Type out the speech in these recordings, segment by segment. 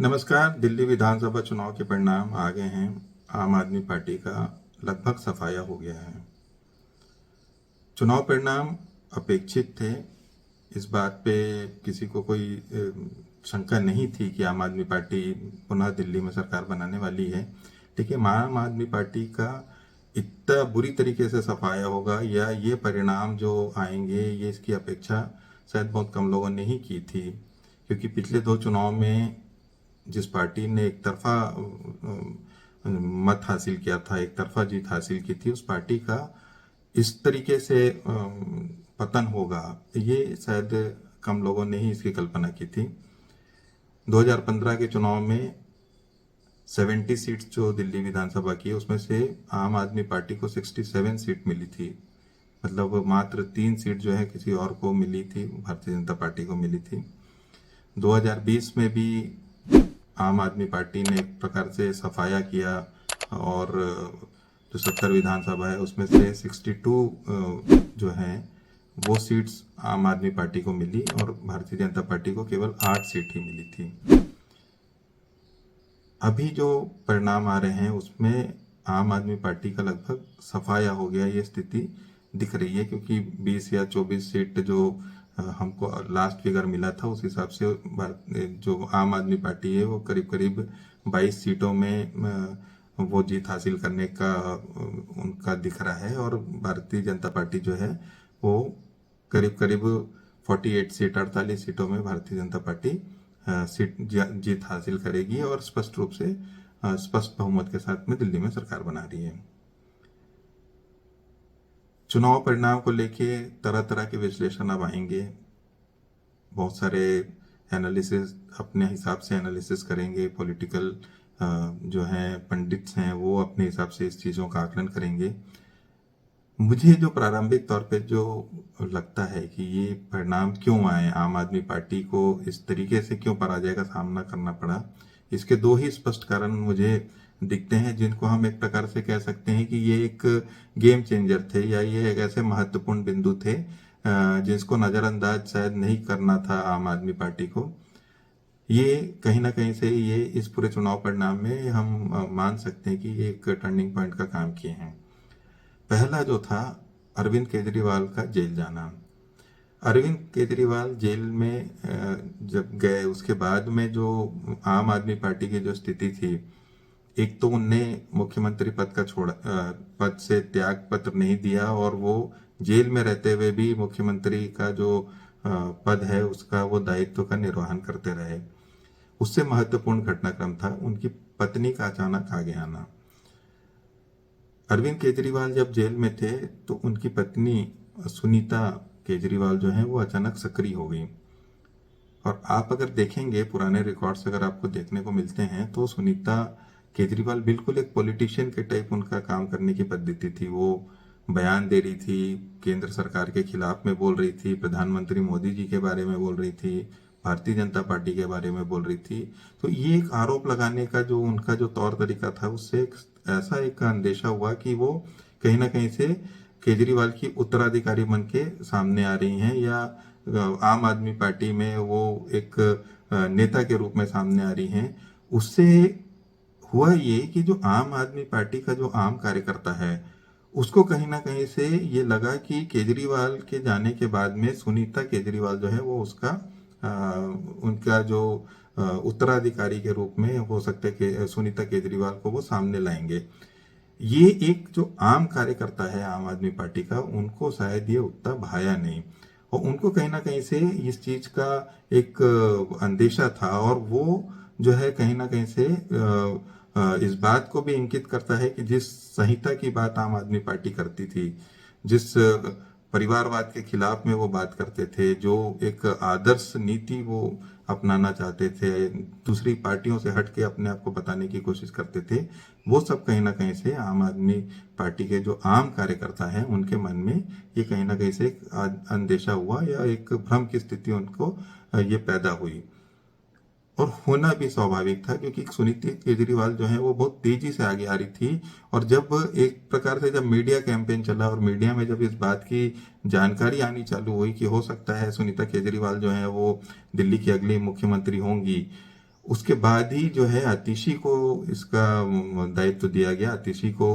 नमस्कार। दिल्ली विधानसभा चुनाव के परिणाम आ गए हैं। आम आदमी पार्टी का लगभग सफाया हो गया है। चुनाव परिणाम अपेक्षित थे। इस बात पे किसी को कोई शंका नहीं थी कि आम आदमी पार्टी पुनः दिल्ली में सरकार बनाने वाली है। लेकिन आम आदमी पार्टी का इतना बुरी तरीके से सफाया होगा या ये परिणाम जो आएंगे, ये इसकी अपेक्षा शायद बहुत कम लोगों ने ही की थी। क्योंकि पिछले दो चुनाव में जिस पार्टी ने एक तरफा मत हासिल किया था, एक तरफा जीत हासिल की थी, उस पार्टी का इस तरीके से पतन होगा, ये शायद कम लोगों ने ही इसकी कल्पना की थी। 2015 के चुनाव में 70 सीट्स जो दिल्ली विधानसभा की, उसमें से आम आदमी पार्टी को 67 सीट मिली थी। मतलब मात्र 3 सीट जो है किसी और को मिली थी, भारतीय जनता पार्टी को मिली थी। 2020 में भी आम आदमी पार्टी ने एक प्रकार से सफाया किया और जो 70 विधानसभा है उसमें से 62 जो है वो सीट्स आम आदमी पार्टी को मिली और भारतीय जनता पार्टी को केवल 8 सीट ही मिली थी। अभी जो परिणाम आ रहे हैं उसमें आम आदमी पार्टी का लगभग सफाया हो गया, ये स्थिति दिख रही है। क्योंकि 20 या 24 सीट जो हमको लास्ट फिगर मिला था, उस हिसाब से जो आम आदमी पार्टी है वो करीब करीब 22 सीटों में वो जीत हासिल करने का उनका दिख रहा है। और भारतीय जनता पार्टी जो है वो करीब करीब 48 सीट 48 सीटों में भारतीय जनता पार्टी सीट जीत हासिल करेगी और स्पष्ट रूप से स्पष्ट बहुमत के साथ में दिल्ली में सरकार बना रही है। चुनाव परिणाम को लेके तरह तरह के विश्लेषण अब आएंगे। बहुत सारे एनालिसिस अपने हिसाब से एनालिसिस करेंगे। पॉलिटिकल जो हैं पंडित्स हैं वो अपने हिसाब से इस चीज़ों का आकलन करेंगे। मुझे जो प्रारंभिक तौर पे जो लगता है कि ये परिणाम क्यों आए, आम आदमी पार्टी को इस तरीके से क्यों पराजय का सामना करना पड़ा, इसके दो ही स्पष्ट कारण मुझे दिखते हैं, जिनको हम एक प्रकार से कह सकते हैं कि ये एक गेम चेंजर थे या ये एक ऐसे महत्वपूर्ण बिंदु थे जिसको नज़रअंदाज शायद नहीं करना था आम आदमी पार्टी को। ये कहीं ना कहीं से ये इस पूरे चुनाव परिणाम में हम मान सकते हैं कि ये एक टर्निंग पॉइंट का काम किए हैं। पहला जो था अरविंद केजरीवाल का जेल जाना। अरविंद केजरीवाल जेल में जब गए उसके बाद में जो आम आदमी पार्टी की जो स्थिति थी, एक तो उनने मुख्यमंत्री पद से त्याग पत्र नहीं दिया और वो जेल में रहते हुए भी मुख्यमंत्री का जो पद है उसका वो दायित्व का निर्वहन करते रहे। उससे महत्वपूर्ण घटनाक्रम था उनकी पत्नी का अचानक आगे आना। अरविंद केजरीवाल जब जेल में थे तो उनकी पत्नी सुनीता केजरीवाल जो है वो अचानक सक्रिय हो गई। और आप अगर देखेंगे पुराने रिकॉर्ड्स अगर आपको देखने को मिलते हैं तो सुनीता केजरीवाल बिल्कुल एक पॉलिटिशियन के टाइप उनका काम करने की पद्धति थी। वो बयान दे रही थी, केंद्र सरकार के खिलाफ में बोल रही थी, प्रधानमंत्री मोदी जी के बारे में बोल रही थी, भारतीय जनता पार्टी के बारे में बोल रही थी। तो ये एक आरोप लगाने का जो उनका जो तौर तरीका था, उससे ऐसा एक अंदेशा हुआ कि वो कहीं ना कहीं से केजरीवाल की उत्तराधिकारी बन के सामने आ रही हैं या आम आदमी पार्टी में वो एक नेता के रूप में सामने आ रही हैं। उससे हुआ ये कि जो आम आदमी पार्टी का जो आम कार्यकर्ता है उसको कहीं ना कहीं से ये लगा कि केजरीवाल के जाने के बाद में सुनीता केजरीवाल जो है वो उसका उनका जो उत्तराधिकारी के रूप में हो सकता है कि सुनीता केजरीवाल को वो सामने लाएंगे। ये एक जो आम कार्यकर्ता है आम आदमी पार्टी का, उनको शायद ये उतना भाया नहीं और उनको कहीं ना कहीं से इस चीज का एक अंदेशा था। और वो जो है कहीं ना कहीं से इस बात को भी इंगित करता है कि जिस संहिता की बात आम आदमी पार्टी करती थी, जिस परिवारवाद के खिलाफ में वो बात करते थे, जो एक आदर्श नीति वो अपनाना चाहते थे, दूसरी पार्टियों से हट के अपने आप को बताने की कोशिश करते थे, वो सब कहीं ना कहीं से आम आदमी पार्टी के जो आम कार्यकर्ता हैं उनके मन में ये कहीं ना कहीं से एक अंदेशा हुआ या एक भ्रम की स्थिति उनको ये पैदा हुई। और होना भी स्वाभाविक था क्योंकि सुनीता केजरीवाल जो है वो बहुत तेजी से आगे आ रही थी। और जब एक प्रकार से जब मीडिया कैंपेन चला और मीडिया में जब इस बात की जानकारी आनी चालू हुई कि हो सकता है सुनीता केजरीवाल जो है वो दिल्ली की अगली मुख्यमंत्री होंगी, उसके बाद ही जो है आतिशी को इसका दायित्व दिया गया। आतिशी को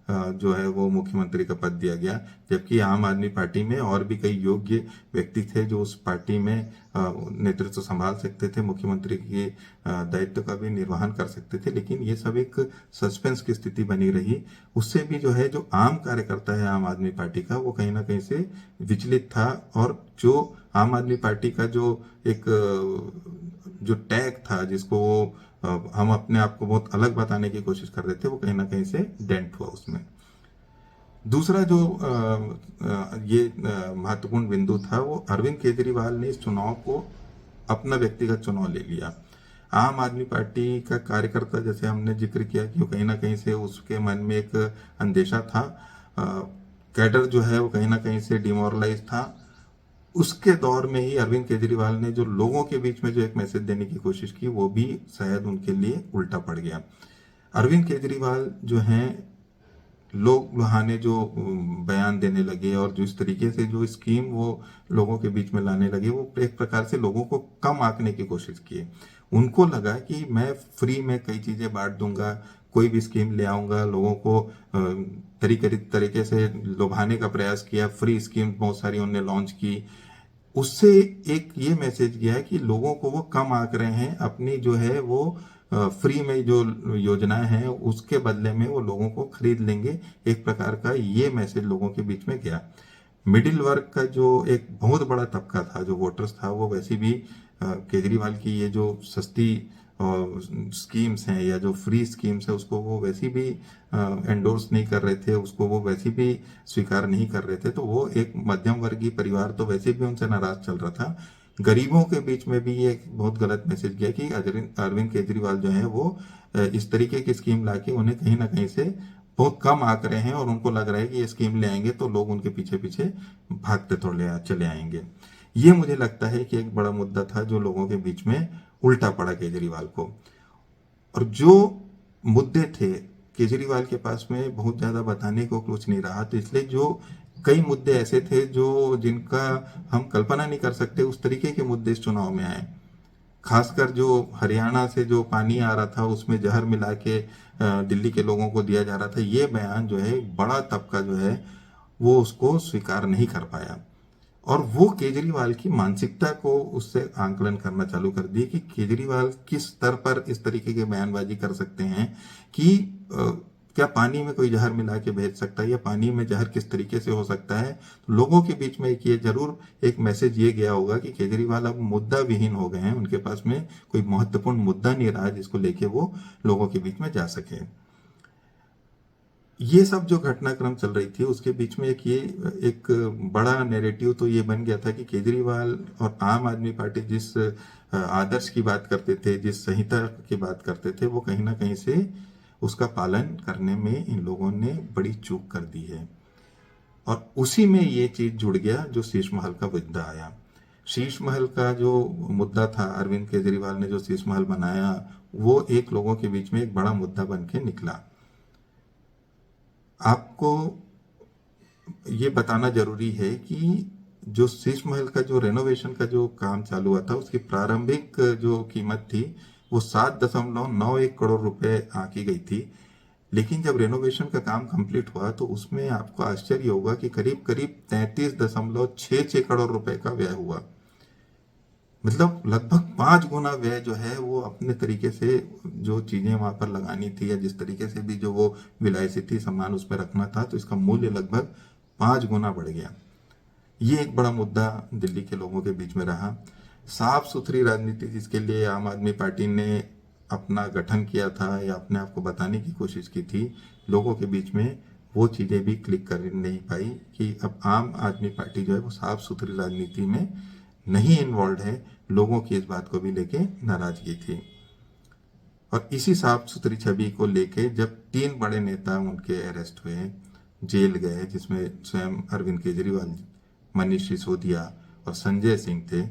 जो है वो मुख्यमंत्री का पद दिया गया, जबकि आम आदमी पार्टी में और भी कई योग्य व्यक्ति थे जो उस पार्टी में नेतृत्व संभाल सकते थे, मुख्यमंत्री के दायित्व का भी निर्वहन कर सकते थे। लेकिन ये सब एक सस्पेंस की स्थिति बनी रही। उससे भी जो है जो आम कार्यकर्ता है आम आदमी पार्टी का, वो कहीं ना कहीं से विचलित था। और जो आम आदमी पार्टी का जो एक जो टैग था, जिसको वो हम अपने आप को बहुत अलग बताने की कोशिश कर रहे थे, वो कहीं ना कहीं से डेंट हुआ उसमें। दूसरा जो ये महत्वपूर्ण बिंदु था, वो अरविंद केजरीवाल ने इस चुनाव को अपना व्यक्तिगत चुनाव ले लिया। आम आदमी पार्टी का कार्यकर्ता, जैसे हमने जिक्र किया कि वो कहीं ना कहीं से उसके मन में एक अंदेशा था, कैडर जो है वो कहीं ना कहीं से डिमोरलाइज था। उसके दौर में ही अरविंद केजरीवाल ने जो लोगों के बीच में जो एक मैसेज देने की कोशिश की, वो भी शायद उनके लिए उल्टा पड़ गया। अरविंद केजरीवाल जो हैं, लोग लुहाने जो बयान देने लगे और जिस तरीके से जो स्कीम वो लोगों के बीच में लाने लगे, वो एक प्रकार से लोगों को कम आंकने की कोशिश किए। उनको लगा कि मैं फ्री में कई चीजें बांट दूंगा, कोई भी स्कीम ले आऊंगा, लोगों को तरीके से लुभाने का प्रयास किया। फ्री स्कीम बहुत सारी उन्होंने लॉन्च की। उससे एक ये मैसेज गया कि लोगों को वो कम आंक रहे हैं, अपनी जो है वो फ्री में जो योजनाएं हैं उसके बदले में वो लोगों को खरीद लेंगे। एक प्रकार का ये मैसेज लोगों के बीच में गया। मिडिल वर्ग का जो एक बहुत बड़ा तबका था, जो वोटर्स था, वो वैसे भी केजरीवाल की ये जो सस्ती स्कीम्स हैं या जो फ्री स्कीम्स है, उसको वो वैसे भी एंडोर्स नहीं कर रहे थे, उसको वो वैसे भी स्वीकार नहीं कर रहे थे। तो वो एक मध्यम वर्गीय परिवार तो वैसे भी उनसे नाराज चल रहा था। गरीबों के बीच में भी ये एक बहुत गलत मैसेज गया कि अरविंद केजरीवाल जो है वो इस तरीके की स्कीम लाके उन्हें कहीं ना कहीं से बहुत कम आंक रहे हैं, और उनको लग रहा है कि ये स्कीम ले आएंगे तो लोग उनके पीछे पीछे भागते थोड़े चले आएंगे। ये मुझे लगता है कि एक बड़ा मुद्दा था जो लोगों के बीच में उल्टा पड़ा केजरीवाल को। और जो मुद्दे थे, केजरीवाल के पास में बहुत ज्यादा बताने को कुछ नहीं रहा, तो इसलिए जो कई मुद्दे ऐसे थे जो जिनका हम कल्पना नहीं कर सकते, उस तरीके के मुद्दे इस चुनाव में आए। खासकर जो हरियाणा से जो पानी आ रहा था उसमें जहर मिला के दिल्ली के लोगों को दिया जा रहा था, ये बयान जो है बड़ा तबका जो है वो उसको स्वीकार नहीं कर पाया। और वो केजरीवाल की मानसिकता को उससे आंकलन करना चालू कर दिए कि केजरीवाल किस स्तर पर इस तरीके के बयानबाजी कर सकते हैं कि क्या पानी में कोई जहर मिला के भेज सकता है, या पानी में जहर किस तरीके से हो सकता है। तो लोगों के बीच में एक ये जरूर एक मैसेज ये गया होगा कि केजरीवाल अब मुद्दा विहीन हो गए हैं, उनके पास में कोई महत्वपूर्ण मुद्दा नहीं रहा जिसको लेके वो लोगों के बीच में जा सके। ये सब जो घटनाक्रम चल रही थी उसके बीच में एक बड़ा नैरेटिव तो ये बन गया था कि केजरीवाल और आम आदमी पार्टी जिस आदर्श की बात करते थे, जिस संहिता की बात करते थे, वो कहीं ना कहीं से उसका पालन करने में इन लोगों ने बड़ी चूक कर दी है। और उसी में ये चीज जुड़ गया जो शीश महल का मुद्दा आया। शीश महल का जो मुद्दा था, अरविंद केजरीवाल ने जो शीश महल बनाया, वो एक लोगों के बीच में एक बड़ा मुद्दा बन के निकला। आपको ये बताना जरूरी है कि जो शीश महल का जो रेनोवेशन का जो काम चालू हुआ था, उसकी प्रारंभिक जो कीमत थी वो 7.91 करोड़ रुपए आंकी गई थी। लेकिन जब रेनोवेशन का काम कंप्लीट हुआ तो उसमें आपको आश्चर्य होगा कि करीब करीब 33.66 करोड़ रुपए का व्यय हुआ। मतलब लगभग 5 गुना व्यय जो है वो अपने तरीके से जो चीजें वहां पर लगानी थी, या जिस तरीके से भी जो वो विलायती सामान उसमें रखना था, तो इसका मूल्य लगभग 5 गुना बढ़ गया। ये एक बड़ा मुद्दा दिल्ली के लोगों के बीच में रहा। साफ सुथरी राजनीति जिसके लिए आम आदमी पार्टी ने अपना गठन किया था या अपने आप को बताने की कोशिश की थी, लोगों के बीच में वो चीजें भी क्लिक कर नहीं पाई कि अब आम आदमी पार्टी जो है वो साफ सुथरी राजनीति में नहीं इन्वॉल्व है। लोगों की इस बात को भी लेके नाराजगी थी। और इसी साफ सुथरी छवि को लेके जब 3 बड़े नेता उनके अरेस्ट हुए, जेल गए, जिसमें स्वयं अरविंद केजरीवाल, मनीष सिसोदिया और संजय सिंह थे,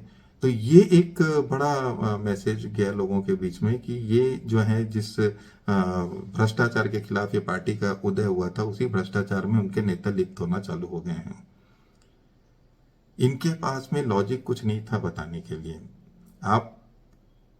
तो ये एक बड़ा मैसेज गया लोगों के बीच में कि ये जो है जिस भ्रष्टाचार के खिलाफ ये पार्टी का उदय हुआ था, उसी भ्रष्टाचार में उनके नेता लिप्त होना चालू हो गए हैं। इनके पास में लॉजिक कुछ नहीं था बताने के लिए। आप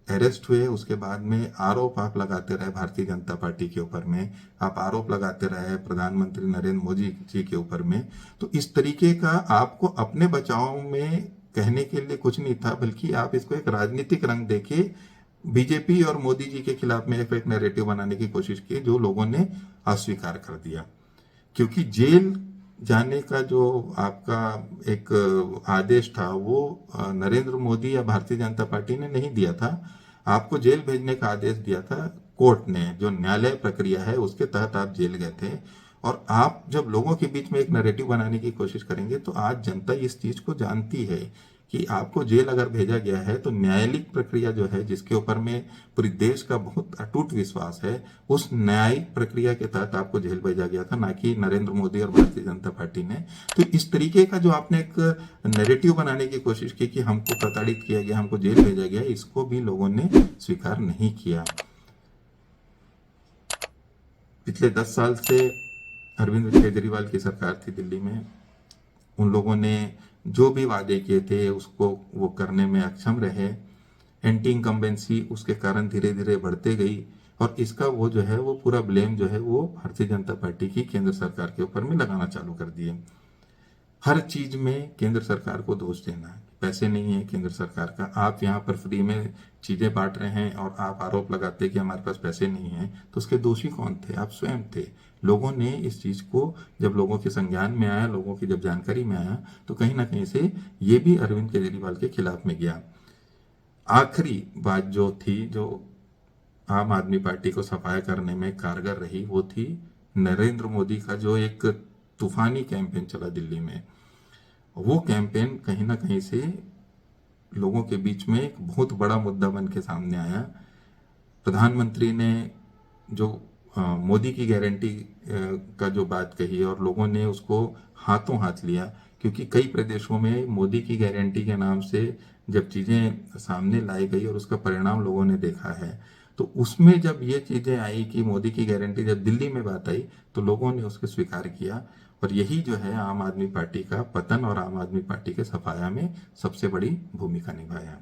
अरेस्ट हुए, उसके बाद में आरोप आप लगाते रहे भारतीय जनता पार्टी के ऊपर में, आप आरोप लगाते रहे प्रधानमंत्री नरेंद्र मोदी जी के ऊपर में। तो इस तरीके का आपको अपने बचाव में कहने के लिए कुछ नहीं था, बल्कि आप इसको एक राजनीतिक रंग देके बीजेपी और मोदी जी के खिलाफ में एक नैरेटिव बनाने की कोशिश की, जो लोगों ने अस्वीकार कर दिया। क्योंकि जेल जाने का जो आपका एक आदेश था वो नरेंद्र मोदी या भारतीय जनता पार्टी ने नहीं दिया था। आपको जेल भेजने का आदेश दिया था कोर्ट ने, जो न्यायालय प्रक्रिया है उसके तहत आप जेल गए थे। और आप जब लोगों के बीच में एक नैरेटिव बनाने की कोशिश करेंगे, तो आज जनता इस चीज को जानती है कि आपको जेल अगर भेजा गया है तो न्यायालयिक प्रक्रिया जो है, जिसके ऊपर में पूरे देश का बहुत अटूट विश्वास है, उस न्यायिक प्रक्रिया के तहत आपको जेल भेजा गया था, ना कि नरेंद्र मोदी और भारतीय जनता पार्टी ने। तो इस तरीके का जो आपने एक नैरेटिव बनाने की कोशिश की कि हमको प्रताड़ित किया गया, हमको जेल भेजा गया, इसको भी लोगों ने स्वीकार नहीं किया। पिछले 10 साल से अरविंद केजरीवाल की सरकार थी दिल्ली में। उन लोगों ने जो भी वादे किए थे उसको वो करने में अक्षम रहे। एंटी इनकम्बेंसी उसके कारण धीरे धीरे बढ़ते गई, और इसका वो जो है वो पूरा ब्लेम जो है वो भारतीय जनता पार्टी की केंद्र सरकार के ऊपर में लगाना चालू कर दिए। हर चीज में केंद्र सरकार को दोष देना है, पैसे नहीं है केंद्र सरकार का, आप यहाँ पर फ्री में चीजें बांट रहे हैं और आप आरोप लगाते कि हमारे पास पैसे नहीं है, तो उसके दोषी कौन थे? आप स्वयं थे। लोगों ने इस चीज को जब लोगों के संज्ञान में आया, लोगों की जब जानकारी में आया, तो कहीं ना कहीं से ये भी अरविंद केजरीवाल के खिलाफ में गया। आखिरी बात जो थी, जो आम आदमी पार्टी को सफाया करने में कारगर रही, वो थी नरेंद्र मोदी का जो एक तूफानी कैंपेन चला दिल्ली में। वो कैंपेन कहीं ना कहीं से लोगों के बीच में एक बहुत बड़ा मुद्दा बन के सामने आया। प्रधानमंत्री ने जो मोदी की गारंटी का जो बात कही, और लोगों ने उसको हाथों हाथ लिया, क्योंकि कई प्रदेशों में मोदी की गारंटी के नाम से जब चीजें सामने लाई गई और उसका परिणाम लोगों ने देखा है, तो उसमें जब ये चीजें आई कि मोदी की गारंटी जब दिल्ली में बात आई, तो लोगों ने उसको स्वीकार किया। और यही जो है आम आदमी पार्टी का पतन और आम आदमी पार्टी के सफाया में सबसे बड़ी भूमिका निभाया।